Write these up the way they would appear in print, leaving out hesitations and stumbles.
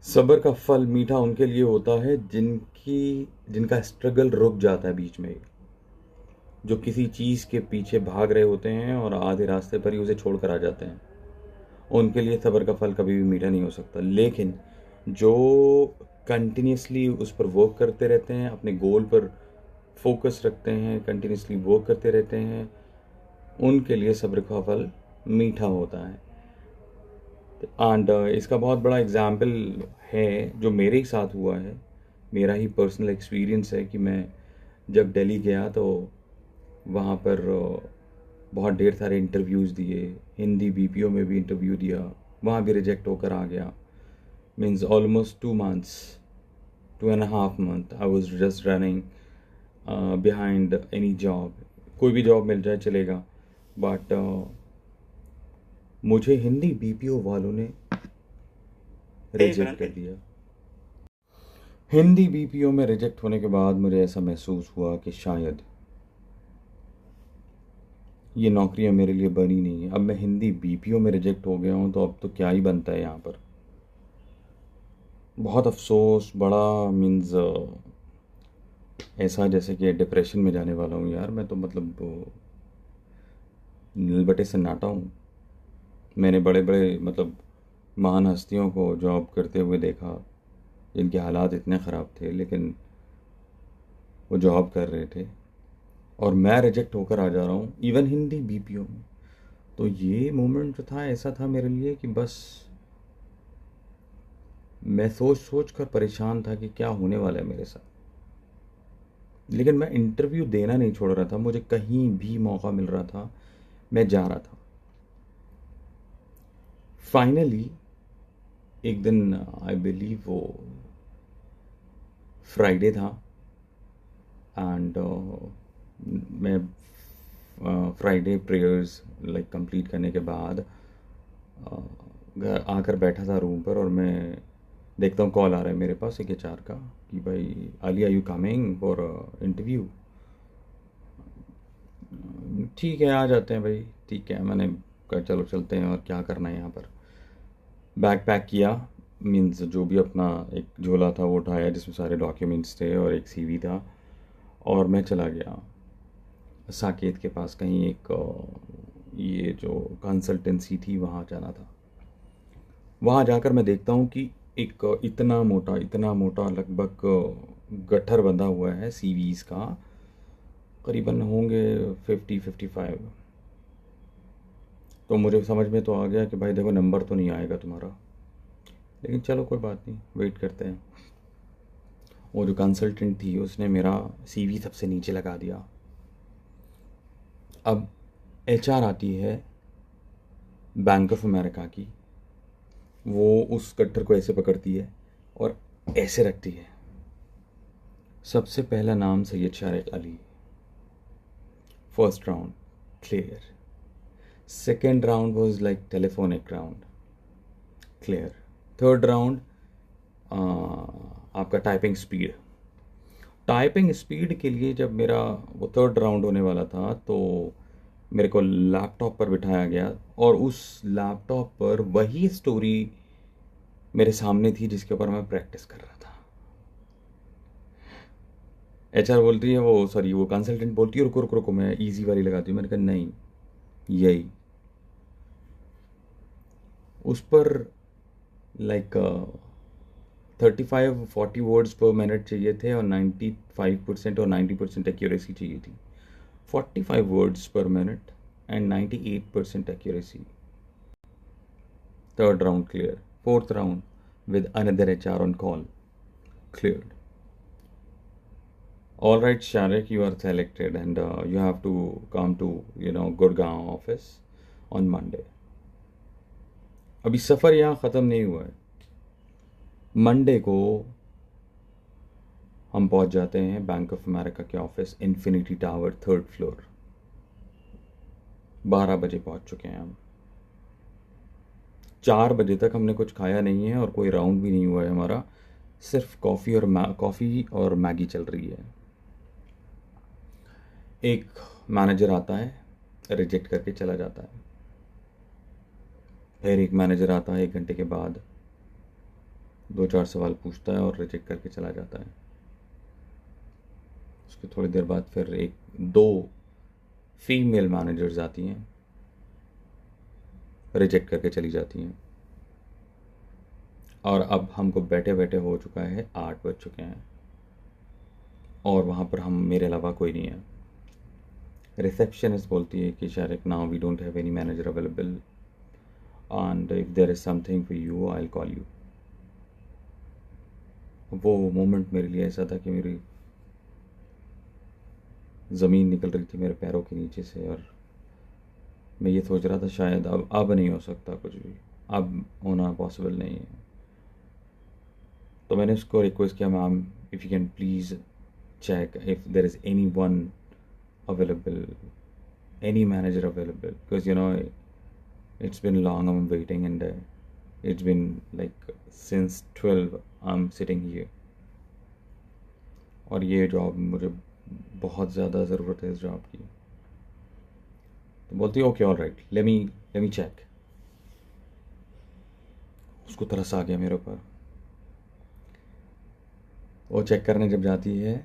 सब्र का फल मीठा उनके लिए होता है जिनका स्ट्रगल रुक जाता है बीच में ही। जो किसी चीज़ के पीछे भाग रहे होते हैं और आधे रास्ते पर ही उसे छोड़कर आ जाते हैं। उनके लिए सब्र का फल कभी भी मीठा नहीं हो सकता। लेकिन जो कंटिन्यूसली उस पर वर्क करते रहते हैं, अपने गोल पर फोकस रखते हैं, कंटिन्यूसली वर्क करते रहते हैं, उनके लिए सब्र का फल मीठा होता है। एंड इसका बहुत बड़ा एग्जाम्पल है जो मेरे ही साथ हुआ है। मेरा ही पर्सनल एक्सपीरियंस है कि मैं जब दिल्ली गया तो वहाँ पर बहुत ढेर सारे इंटरव्यूज़ दिए। हिंदी बीपीओ में भी इंटरव्यू दिया, वहाँ भी रिजेक्ट होकर आ गया। Means almost 2 months, 2.5 month I was just running behind any job. कोई भी जॉब मिल जाए चलेगा, बट मुझे हिंदी बीपीओ वालों ने रिजेक्ट कर दिया। हिंदी बीपीओ में रिजेक्ट होने के बाद मुझे ऐसा महसूस हुआ कि शायद ये नौकरियां मेरे लिए बनी नहीं है। अब मैं हिंदी बीपीओ में रिजेक्ट हो गया हूँ तो अब तो क्या ही बनता है यहाँ पर। बहुत अफसोस, बड़ा मीन्स ऐसा जैसे कि डिप्रेशन में जाने वाला हूँ यार। मैं तो मतलब नीलबटे सन्नाटा हूँ। मैंने बड़े बड़े मतलब महान हस्तियों को जॉब करते हुए देखा जिनके हालात इतने ख़राब थे, लेकिन वो जॉब कर रहे थे और मैं रिजेक्ट होकर आ जा रहा हूँ इवन हिंदी बीपीओ में। तो ये मोमेंट जो था ऐसा था मेरे लिए कि बस मैं सोच सोच कर परेशान था कि क्या होने वाला है मेरे साथ। लेकिन मैं इंटरव्यू देना नहीं छोड़ रहा था। मुझे कहीं भी मौका मिल रहा था, मैं जा रहा था। फाइनली एक दिन, आई बिलीव वो फ्राइडे था, एंड मैं फ्राइडे प्रेयर्स लाइक कंप्लीट करने के बाद घर आकर बैठा था रूम पर, और मैं देखता हूँ कॉल आ रहा है मेरे पास एक एचआर का कि भाई Ali, are you coming for interview. ठीक है, आ जाते हैं भाई। ठीक है, मैंने कहा चलो चलते हैं, और क्या करना है यहाँ पर। बैग पैक किया, मीन्स जो भी अपना एक झोला था वो उठाया जिसमें सारे डॉक्यूमेंट्स थे और एक सीवी था, और मैं चला गया साकेत के पास। कहीं एक ये जो कंसल्टेंसी थी वहाँ जाना था। वहाँ जाकर मैं देखता हूँ कि एक इतना मोटा लगभग गट्ठर बंधा हुआ है सीवीज़ का। करीबन होंगे 50-55। तो मुझे समझ में तो आ गया कि भाई देखो, नंबर तो नहीं आएगा तुम्हारा, लेकिन चलो कोई बात नहीं, वेट करते हैं। वो जो कंसल्टेंट थी उसने मेरा सीवी सबसे नीचे लगा दिया। अब एचआर आती है बैंक ऑफ अमेरिका की, वो उस गट्ठर को ऐसे पकड़ती है और ऐसे रखती है। सबसे पहला नाम Syed Shariq Ali. First round clear. Second round was like telephonic round, clear. Third round आपका टाइपिंग स्पीड के लिए जब मेरा वो थर्ड राउंड होने वाला था तो मेरे को लैपटॉप पर बिठाया गया, और उस लैपटॉप पर वही स्टोरी मेरे सामने थी जिसके ऊपर मैं प्रैक्टिस कर रहा था। एचआर बोलती है, वो सॉरी वो कंसल्टेंट बोलती है, रुको रुको रुको, मैं इजी वाली लगाती हूँ। मैंने कहा नहीं, यही। उस पर लाइक 35-40 वर्ड्स पर मिनट चाहिए थे, और 95% और 90% एक्यूरेसी चाहिए थी। 45 वर्ड्स पर minute and 98% accuracy. Third round clear. Fourth round with another HR on call, cleared. All right, Sharik, you are selected, and you have to come to Gurgaon office on Monday. अभी सफ़र यहाँ ख़त्म नहीं हुआ है। Monday को हम पहुँच जाते हैं बैंक ऑफ अमेरिका के office, infinity tower, 3rd floor. 12 बजे पहुँच चुके हैं हम। 4 बजे तक हमने कुछ खाया नहीं है और कोई राउंड भी नहीं हुआ है हमारा। सिर्फ कॉफ़ी और मैगी चल रही है। एक मैनेजर आता है, रिजेक्ट करके चला जाता है। फिर एक मैनेजर आता है 1 घंटे के बाद, 2-4 सवाल पूछता है और रिजेक्ट करके चला जाता है। उसके थोड़ी देर बाद फिर 1-2 फीमेल मैनेजर्स आती हैं, रिजेक्ट करके चली जाती हैं। और अब हमको बैठे बैठे हो चुका है 8 बज चुके हैं और वहाँ पर हम मेरे अलावा कोई नहीं है। रिसेप्शनिस्ट बोलती है कि Shariq now we don't have any manager available and if there is something for you I will call you. वो मोमेंट मेरे लिए ऐसा था कि मेरी ज़मीन निकल रही थी मेरे पैरों के नीचे से और मैं ये सोच रहा था शायद अब नहीं हो सकता कुछ भी, अब होना पॉसिबल नहीं है। तो मैंने उसको रिक्वेस्ट किया, ma'am if you can please check if there is anyone available, any manager available, because it's been long I'm waiting and it's been like since 12 I'm sitting here और ये जॉब मुझे बहुत ज़्यादा ज़रूरत है इस जॉब की। तो बोलती है okay all right let me check. उसको तरस आ गया मेरे ऊपर। वो चेक करने जब जाती है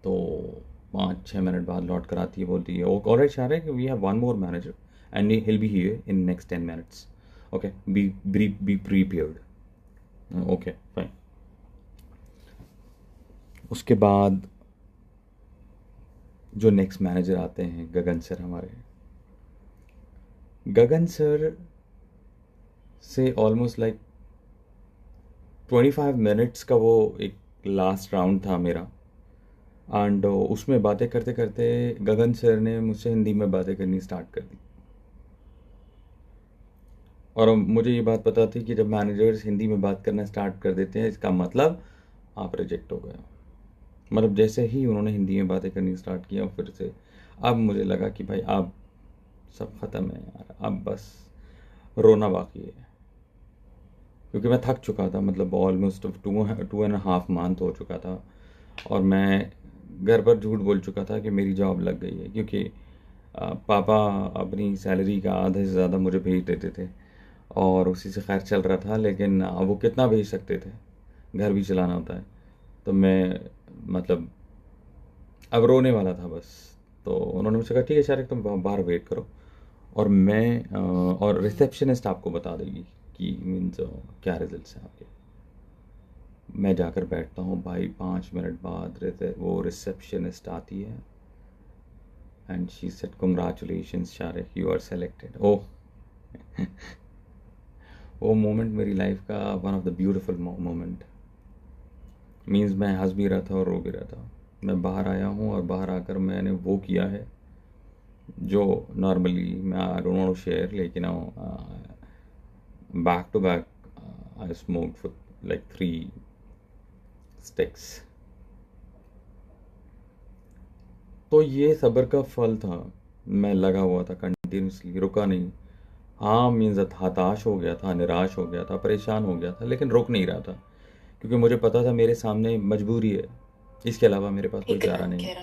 तो 5-6 मिनट बाद लौट कर आती है, बोलती है all right Shariq we have one more manager and he'll be here in next 10 minutes, okay be prepared। Okay fine. उसके बाद जो नेक्स्ट मैनेजर आते हैं गगन सर हमारे। गगन सर से ऑलमोस्ट लाइक 25 मिनट्स का वो एक लास्ट राउंड था मेरा एंड उसमें बातें करते करते गगन सर ने मुझसे हिंदी में बातें करनी स्टार्ट कर दी। और मुझे ये बात पता थी कि जब मैनेजर्स हिंदी में बात करना स्टार्ट कर देते हैं इसका मतलब आप रिजेक्ट हो गए। मतलब जैसे ही उन्होंने हिंदी में बातें करनी स्टार्ट किया फिर से अब मुझे लगा कि भाई अब सब ख़त्म है यार, अब बस रोना बाकी है क्योंकि मैं थक चुका था। मतलब ऑलमोस्ट 2.5 मंथ हो चुका था और मैं घर पर झूठ बोल चुका था कि मेरी जॉब लग गई है क्योंकि पापा अपनी सैलरी का आधे से ज़्यादा मुझे भेज देते थे और उसी से खैर चल रहा था। लेकिन वो कितना भेज सकते थे, घर भी चलाना होता है। तो मैं मतलब अब रोने वाला था बस। तो उन्होंने मुझसे कहा ठीक है शारिक तुम बाहर वेट करो और मैं और रिसेप्शनिस्ट आपको बता देगी कि मीन्स क्या रिजल्ट्स हैं आपके। मैं जाकर बैठता हूँ भाई, 5 मिनट बाद वो रिसेप्शनिस्ट आती है and she said congratulations Shariq you are selected. Oh वो मोमेंट मेरी लाइफ का one of the beautiful moment. Means मैं हंस भी रहा था और रो भी रहा था। मैं बाहर आया हूँ और बाहर आकर मैंने वो किया है जो नॉर्मली मैं I don't want to share, लेकिन back to back I smoked for like 3 sticks. तो ये सब्र का फल था। मैं लगा हुआ था कंटिन्यूसली, रुका नहीं। हाँ मीन्स हताश हो गया था, निराश हो गया था, परेशान हो गया था, लेकिन रुक नहीं रहा था क्योंकि मुझे पता था मेरे सामने मजबूरी है, इसके अलावा मेरे पास कोई चारा नहीं।